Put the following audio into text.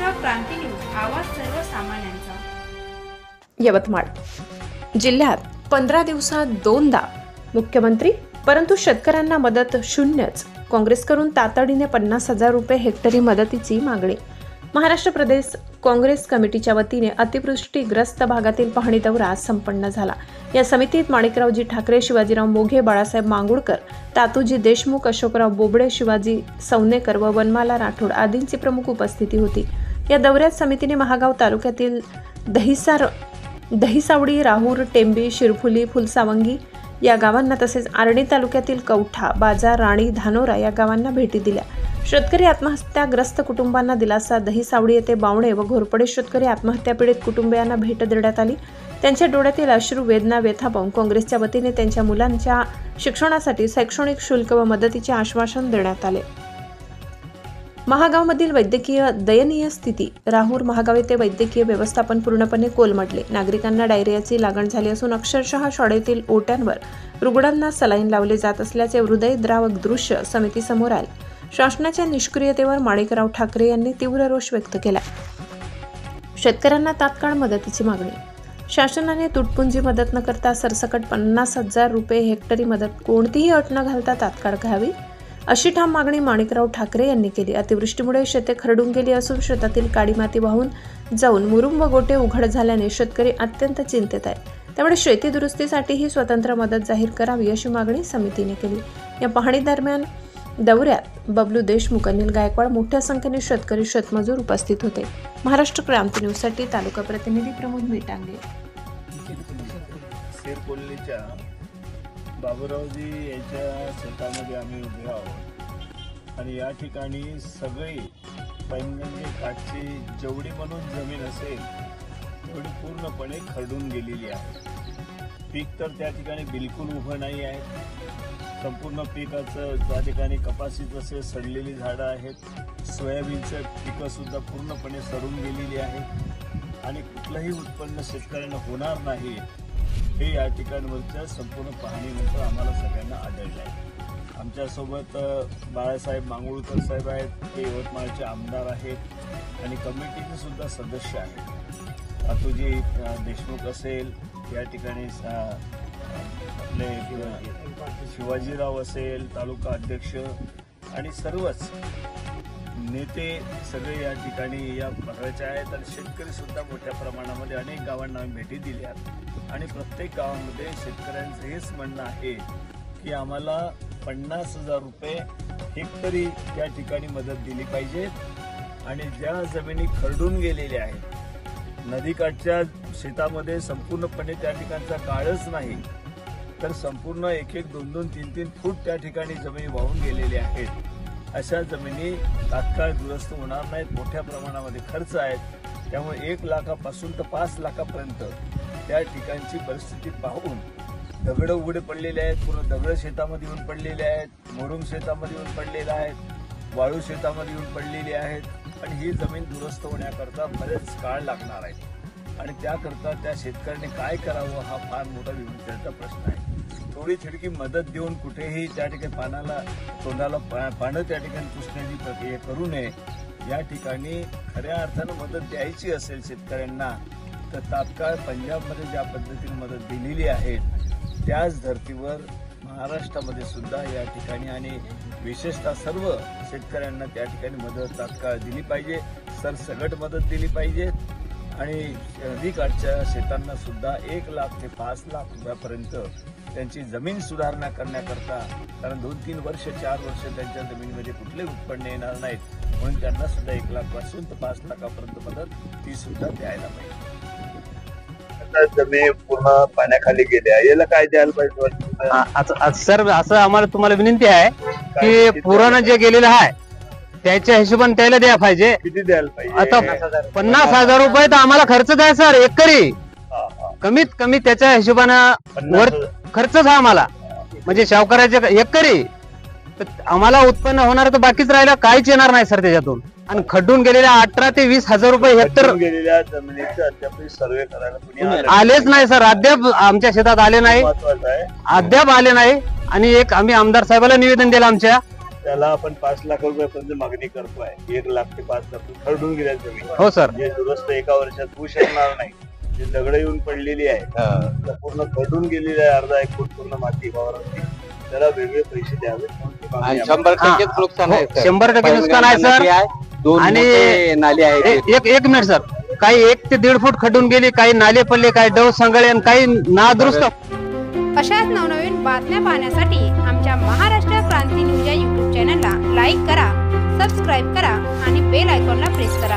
नमस्कार, क्रांती न्यूज, आवाज सर्वसामान्यांचा। यवतमाळ जिल्ह्यात 15 दिवसात 2दा मुख्यमंत्री, परंतु शेतकऱ्यांना मदत शून्यच। काँग्रेसकडून तातडीने 50,000 रुपये हेक्टरी मदतीची मागणी। महाराष्ट्र प्रदेश काँग्रेस कमिटीच्या वतीने अतिवृष्टीग्रस्त भागातील पाहणी दौरा संपन्न झाला। या समितीत माणिकरावजी ठाकरे, शिवाजीराव मोघे, बाळासाहेब मांगुळकर, तातूजी देशमुख, अशोकराव बोबडे, शिवाजी सौनेकर व वनमाला राठोड आदींची प्रमुख उपस्थिती होती। या दौऱ्यात समितीने महागाव तालुक्यातील दहिसावडी, राहूर, टेंबी, शिरफुली, फुलसावंगी या गावांना तसेच आर्णी तालुक्यातील कवठा, बाजार, राणी, धानोरा या गावांना भेटी दिल्या। शेतकरी आत्महत्याग्रस्त कुटुंबांना दिलासा। दहिसावडी येथे बावणे व घोरपडे शेतकरी आत्महत्या पीडित कुटुंबियांना भेट देण्यात आली। त्यांच्या डोळ्यातील अश्रू, वेदना, व्यथा पाहून काँग्रेसच्या वतीने त्यांच्या मुलांच्या शिक्षणासाठी शैक्षणिक शुल्क व मदतीचे आश्वासन देण्यात आले। महागावमधील वैद्यकीय दयनीय स्थिती। राहूर महागाव येथे वैद्यकीय व्यवस्थापन पूर्णपणे कोलमडले। नागरिकांना डायरियाची लागण झाली असून अक्षरशः शाळेतील ओट्यांवर रुग्णांना सलाईन लावले जात असल्याचे हृदयद्रावक दृश्य समितीसमोर आले। शासनाच्या निष्क्रियतेवर माणिकराव ठाकरे यांनी तीव्र रोष व्यक्त केला। शेतकऱ्यांना तात्काळ मदतीची मागणी। शासनाने तुटपुंजी मदत न करता सरसकट 50,000 रुपये हेक्टरी मदत कोणतीही अट न घालता तात्काळ घ्यावी, अशी ठाम मागणी माणिकराव ठाकरे यांनी केली। अतिवृष्टीमुळे शेते खरडून गेली असून शेतातील काळी माती वाहून जाऊन मुरुम व गोटे उघड झाल्याने शेतकरी अत्यंत चिंतेत आहे। त्यामुळे शेती दुरुस्तीसाठीही स्वतंत्र मदत जाहीर करावी, अशी मागणी समितीने केली। या पाहणी दरम्यान दौऱ्यात बबलू देशमुख, अनिल गायकवाड, मोठ्या संख्येने शेतकरी, शेतमजूर उपस्थित होते। महाराष्ट्र क्रांती न्यूज साठी तालुका प्रतिनिधी प्रमोद मेटांगे। शेरकोल्लीच्या बाबूरावजी यांच्या शेतामध्ये आम्ही उभे आहोत आणि या ठिकाणी सगळी पैनगंगे काठची जेवढी म्हणून जमीन असेल तेवढी पूर्णपणे खरडून गेलेली आहे। पीक तर त्या ठिकाणी बिलकुल उभं नाही आहे। संपूर्ण पिकाचं त्या ठिकाणी कपाशीचं असे सडलेली झाडं आहेत, सोयाबीनचं पिकं सुद्धा पूर्णपणे सडून गेलेली आहेत आणि कुठलंही उत्पन्न शेतकऱ्यांना होणार नाही, हे या ठिकाणवरच्या संपूर्ण पाहणीनंतर आम्हाला सगळ्यांना आढळलं आहे। आमच्यासोबत बाळासाहेब मांगुळकर साहेब आहेत, ते यवतमाळचे आमदार आहेत आणि कमिटीचे सुद्धा सदस्य आहेत। तातूजी देशमुख असेल, या ठिकाणी आपले शिवाजीराव असेल, तालुका अध्यक्ष आणि सर्वच नेते सगळे या ठिकाणी या भागाचे आहेत आणि शेतकरी सुद्धा मोठ्या प्रमाणामध्ये अनेक गावांना भेटी दिल्या आणि प्रत्येक गावामध्ये शेतकऱ्यांचं हेच म्हणणं आहे की आम्हाला 50,000 रुपये हेक्टरी त्या ठिकाणी मदत दिली पाहिजे आणि ज्या जमिनी खरडून गेलेल्या आहेत, नदीकाठच्या शेतामध्ये संपूर्णपणे त्या ठिकाणचा काळच नाही तर संपूर्ण 1-1, 2-2, 3-3 फूट त्या ठिकाणी जमिनी वाहून गेलेल्या आहेत, अशा जमिनी तात्काळ दुरुस्त होणार नाहीत। मोठ्या प्रमाणामध्ये खर्च आहेत, त्यामुळे 1 लाखापासून तर 5 लाखापर्यंत त्या ठिकाणची परिस्थिती पाहून दगड उघडे पडलेले आहेत, पूर्ण दगड शेतामध्ये येऊन पडलेले आहेत, मुरुम शेतामध्ये येऊन पडलेले आहेत, वाळू शेतामध्ये येऊन पडलेली आहेत आणि ही जमीन दुरुस्त होण्याकरता बरेच काळ लागणार आहे आणि त्याकरता त्या शेतकऱ्यांनी काय करावं हा फार मोठा विचाराचा प्रश्न आहे। थोडी छिडकी मदत देऊन कुठेही त्या ठिकाणी तोंडाला पानं त्या ठिकाणी पुसण्याची प्रक्रिया करू नये। या ठिकाणी खऱ्या अर्थानं मदत द्यायची असेल शेतकऱ्यांना तर तात्काळ पंजाबमध्ये ज्या पद्धतीने मदत दिलेली आहे त्याच धर्तीवर महाराष्ट्रामध्ये सुद्धा या ठिकाणी आणि विशेषतः सर्व शेतकऱ्यांना त्या ठिकाणी मदत तात्काळ दिली पाहिजे, सरसगट मदत दिली पाहिजे आणि नदीकाठच्या शेतांना सुद्धा 1 लाख ते 5 लाख रुपयापर्यंत त्यांची जमीन सुधारणा करण्याकरता, कारण 2-3 वर्ष 4 वर्ष त्यांच्या जमिनीमध्ये कुठलेही उत्पन्न येणार नाहीत, म्हणून त्यांना सुद्धा 1 लाखापासून तर 5 लाखापर्यंत मदत ती सुद्धा द्यायला पाहिजे। जमीन पूर्ण पाण्याखाली गेल्या, याला काय द्यायला पाहिजे? सर, असं आम्हाला तुम्हाला विनंती आहे की पुराणं जे गेलेलं आहे त्याच्या हिशोबाने त्याला द्यायला पाहिजे। किती द्यायला पाहिजे? आता 50,000 रुपये तर आम्हाला खर्च द्या सर, एकरी कमीत कमी त्याच्या हिशोबानं वर खर्चच हा आम्हाला, म्हणजे सावकाराच्या एकरी आम्हाला उत्पन्न होणार तर बाकीच राहिलं काहीच येणार नाही सर त्याच्यातून। आणि खड्डून गेलेल्या 18,000 ते 20,000 रुपये हेक्टर गेलेल्या जमिनीचा अद्याप सर्वे करायला कुणी आलेच नाही सर, अद्याप आमच्या शेतात आले नाही, अद्याप आले नाही। आणि एक आम्ही आमदार साहेबाला निवेदन दिलं आमच्या त्याला आपण 5 लाख रुपयापर्यंत मागणी करतोय. 1 लाख ते 5 लाख खरडून गेल्या जमीन. हो सर. जे दुरुस्त एका वर्षात होऊ शकणार नाही. जे दगड येऊन पडलेली आहे पूर्ण खरडून गेलेली आहे. अर्धा 1 फूट पूर्ण माती वावरातली. त्याला वेगळे पैसे द्यावे. 100% नुकसान आहे सर. 100% नुकसान आहे सर. दोन आणि मोठे नाले आहेत. एक मिनिट सर. काही 1 ते 1.5 फूट खड्डून गेली, काही नाले पडले, काही डव सांगळे आणि काही नादुरुस्त. अशाच नवनवीन बातम्या पाहण्यासाठी आमच्या महाराष्ट्र क्रांती न्यूज या YouTube चॅनलला लाईक करा, सबस्क्राईब करा आणि बेल आयकॉनला प्रेस करा.